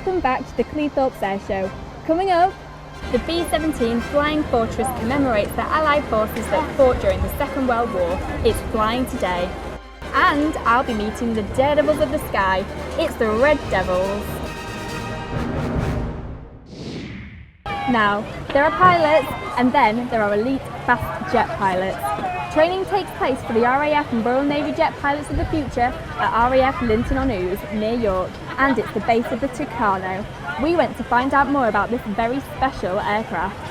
welcome back to the Cleethorpes Airshow. Coming up, the B17 Flying Fortress commemorates the Allied forces that fought during the Second World War. It's flying today. And I'll be meeting the daredevils of the sky. It's the Red Devils. Now, there are pilots and then there are elite fast jet pilots. Training takes place for the RAF and Royal Navy jet pilots of the future at RAF Linton-on-Ouse near York, and it's the base of the Tucano. We went to find out more about this very special aircraft.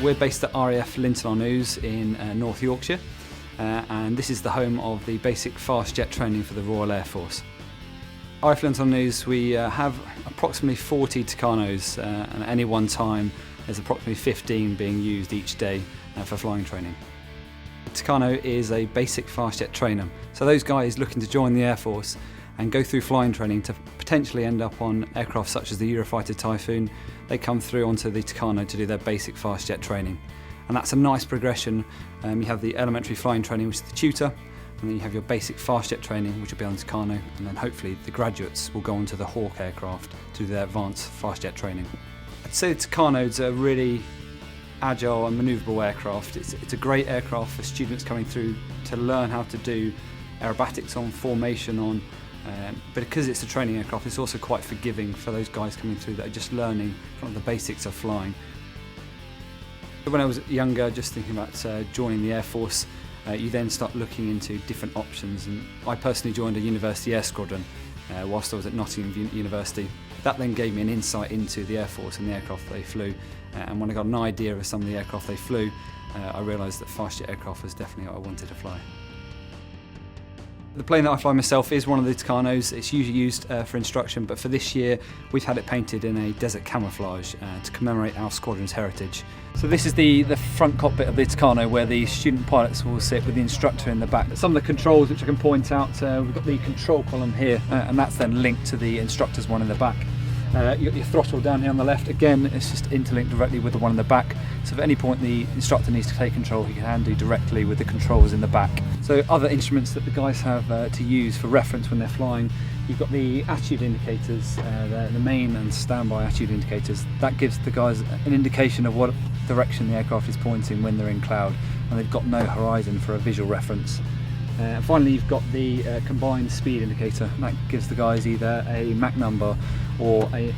We're based at RAF Linton-on-Ouse in North Yorkshire, and this is the home of the basic fast jet training for the Royal Air Force. RAF Linton-on-Ouse, we have approximately 40 Tucanos, and at any one time there's approximately 15 being used each day for flying training. Tucano is a basic fast jet trainer, so those guys looking to join the Air Force and go through flying training to potentially end up on aircraft such as the Eurofighter Typhoon, they come through onto the Tucano to do their basic fast jet training. And that's a nice progression. You have the elementary flying training, which is the tutor, and then you have your basic fast jet training, which will be on the Tucano, and then hopefully the graduates will go onto the Hawk aircraft to do their advanced fast jet training. I'd say the Tucano is a really agile and manoeuvrable aircraft. It's a great aircraft for students coming through to learn how to do aerobatics on, formation on, but because it's a training aircraft, it's also quite forgiving for those guys coming through that are just learning kind of the basics of flying. When I was younger, just thinking about joining the Air Force, you then start looking into different options, and I personally joined a university air squadron whilst I was at Nottingham University. That then gave me an insight into the Air Force and the aircraft they flew, and when I got an idea of some of the aircraft they flew, I realised that fast jet aircraft was definitely what I wanted to fly. The plane that I fly myself is one of the Tucanos. It's usually used for instruction, but for this year we've had it painted in a desert camouflage to commemorate our squadron's heritage. So this is the front cockpit of the Tucano, where the student pilots will sit with the instructor in the back. Some of the controls which I can point out, we've got the control column here, and that's then linked to the instructor's one in the back. You've got your throttle down here on the left. Again, it's just interlinked directly with the one in the back. So if at any point the instructor needs to take control, he can do directly with the controls in the back. So other instruments that the guys have to use for reference when they're flying, you've got the attitude indicators, the main and standby attitude indicators. That gives the guys an indication of what direction the aircraft is pointing when they're in cloud, and they've got no horizon for a visual reference. Finally, you've got the combined speed indicator. That gives the guys either a Mach number or a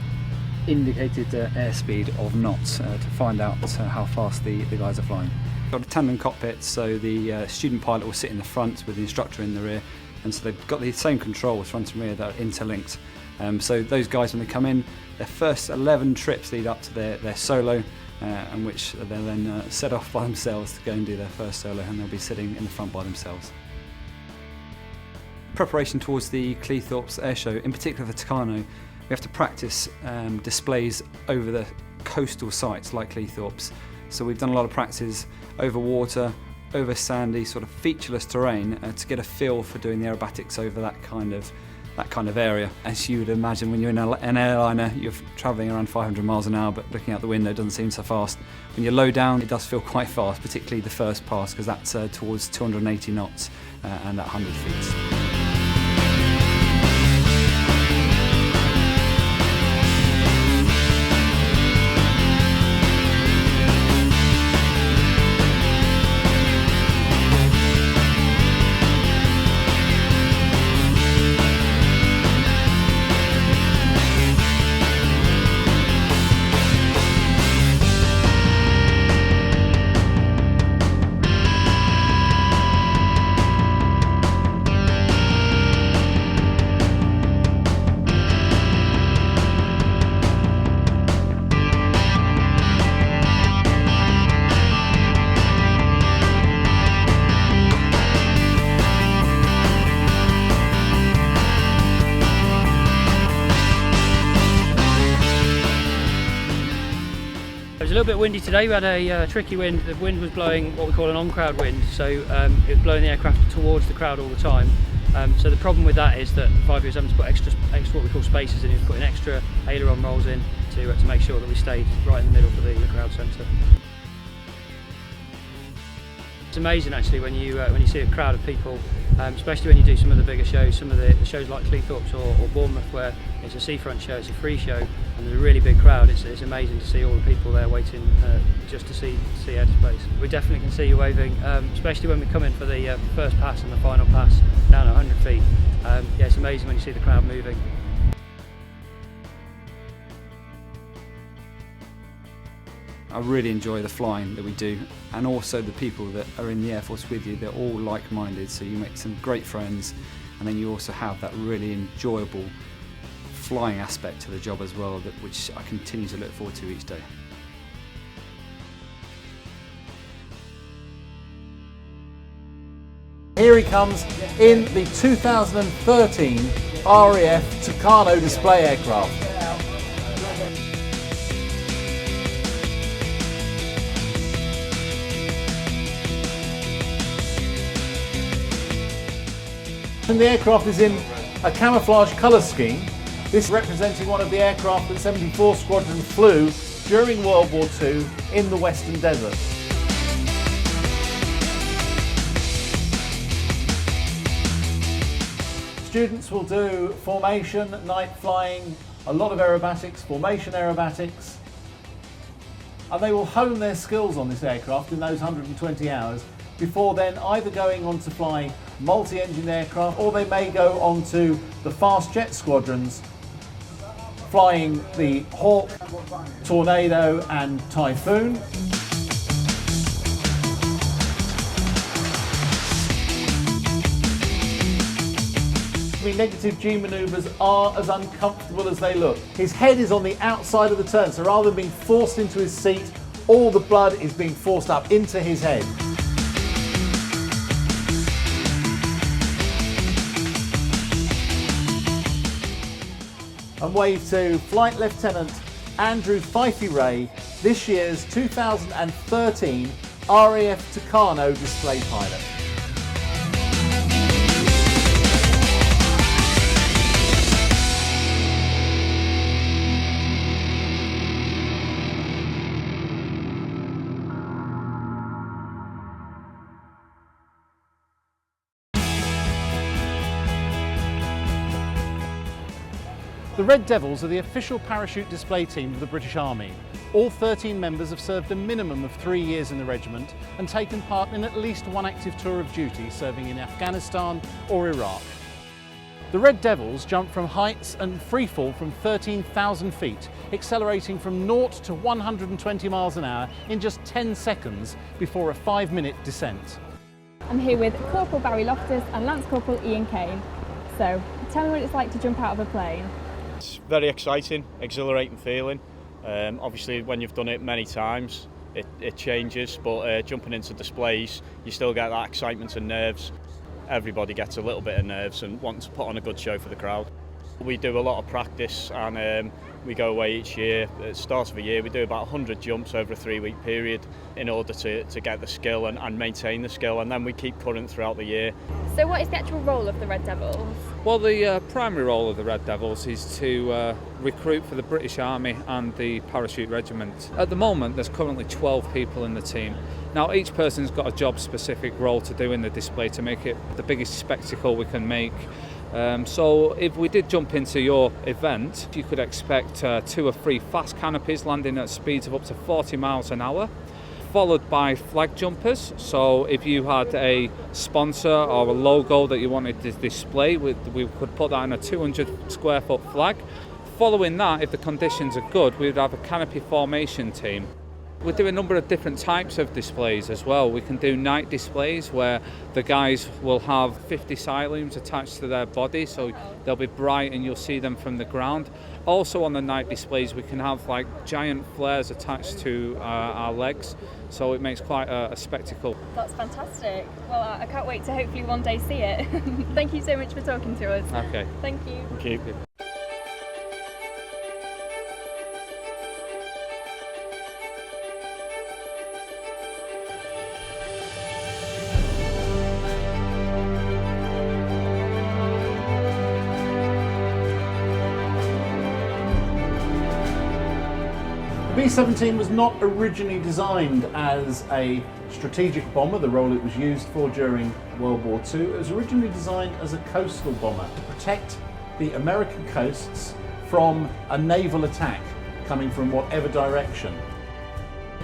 indicated airspeed of knots to find out how fast the guys are flying. Got a tandem cockpit, so the student pilot will sit in the front with the instructor in the rear, and so they've got the same controls front and rear that are interlinked. So those guys, when they come in, their first 11 trips lead up to their solo, and which they'll then set off by themselves to go and do their first solo, and they'll be sitting in the front by themselves. Preparation towards the Cleethorpes Airshow, in particular the Tucano, we have to practice displays over the coastal sites like Cleethorpes. So we've done a lot of practice over water, over sandy, sort of featureless terrain to get a feel for doing the aerobatics over that kind of area. As you would imagine, when you're in an airliner, you're travelling around 500 miles an hour, but looking out the window doesn't seem so fast. When you're low down, it does feel quite fast, particularly the first pass, because that's towards 280 knots and at 100 feet. It was a little bit windy today. We had a tricky wind. The wind was blowing what we call an on-crowd wind, so it was blowing the aircraft towards the crowd all the time. So the problem with that is that 5 years having to put extra what we call spacers in, putting extra aileron rolls in to make sure that we stay right in the middle for the crowd centre. It's amazing actually when you see a crowd of people, especially when you do some of the bigger shows, some of the shows like Cleethorpes or Bournemouth, where it's a seafront show, it's a free show, and there's a really big crowd. It's amazing to see all the people there waiting just to see air displays. We definitely can see you waving, especially when we come in for the first pass and the final pass down at 100 feet. Yeah, it's amazing when you see the crowd moving. I really enjoy the flying that we do, and also the people that are in the Air Force with you. They're all like-minded, so you make some great friends, and then you also have that really enjoyable flying aspect to the job as well, which I continue to look forward to each day. Here he comes in the 2013 RAF Tucano display aircraft. And the aircraft is in a camouflage colour scheme, this representing one of the aircraft that 74 Squadron flew during World War II in the Western Desert. Students will do formation, night flying, a lot of aerobatics, formation aerobatics, and they will hone their skills on this aircraft in those 120 hours before then either going on to fly multi-engine aircraft, or they may go on to the fast jet squadrons flying the Hawk, Tornado and Typhoon. Negative G manoeuvres are as uncomfortable as they look. His head is on the outside of the turn, so rather than being forced into his seat, all the blood is being forced up into his head. And wave to Flight Lieutenant Andrew Fifey Ray, this year's 2013 RAF Tucano display pilot. The Red Devils are the official parachute display team of the British Army. All 13 members have served a minimum of 3 years in the regiment and taken part in at least one active tour of duty, serving in Afghanistan or Iraq. The Red Devils jump from heights and free fall from 13,000 feet, accelerating from 0 to 120 miles an hour in just 10 seconds before a 5-minute descent. I'm here with Corporal Barry Loftus and Lance Corporal Ian Kane. So, tell me what it's like to jump out of a plane. It's very exciting, exhilarating feeling. Obviously when you've done it many times it changes, but jumping into displays you still get that excitement and nerves. Everybody gets a little bit of nerves and wanting to put on a good show for the crowd. We do a lot of practice and we go away each year. At the start of the year we do about 100 jumps over a 3-week period in order to get the skill and maintain the skill, and then we keep current throughout the year. So what is the actual role of the Red Devils? Well, the primary role of the Red Devils is to recruit for the British Army and the Parachute Regiment. At the moment there's currently 12 people in the team. Now each person's got a job specific role to do in the display to make it the biggest spectacle we can make. So if we did jump into your event, you could expect 2 or 3 fast canopies landing at speeds of up to 40 miles an hour, followed by flag jumpers. So if you had a sponsor or a logo that you wanted to display, we could put that on a 200 square foot flag. Following that, if the conditions are good, we would have a canopy formation team. We do a number of different types of displays as well. We can do night displays where the guys will have 50 silumes attached to their body, so they'll be bright and you'll see them from the ground. Also on the night displays we can have like giant flares attached to our legs, so it makes quite a spectacle. That's fantastic. Well, I can't wait to hopefully one day see it. Thank you so much for talking to us. Okay. Thank you. Thank you. B-17 was not originally designed as a strategic bomber, the role it was used for during World War II. It was originally designed as a coastal bomber to protect the American coasts from a naval attack coming from whatever direction.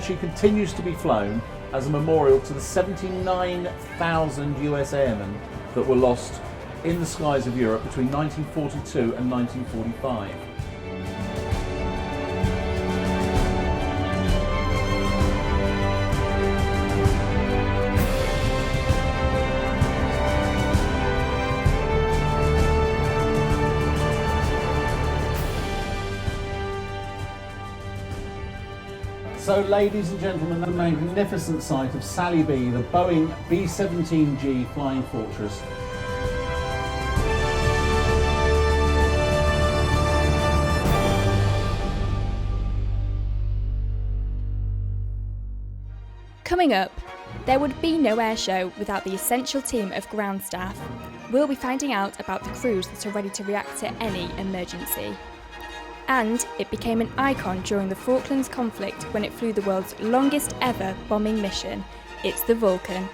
She continues to be flown as a memorial to the 79,000 US airmen that were lost in the skies of Europe between 1942 and 1945. So, ladies and gentlemen, the magnificent sight of Sally B, the Boeing B-17G Flying Fortress. Coming up, there would be no airshow without the essential team of ground staff. We'll be finding out about the crews that are ready to react to any emergency. And it became an icon during the Falklands conflict when it flew the world's longest ever bombing mission. It's the Vulcan.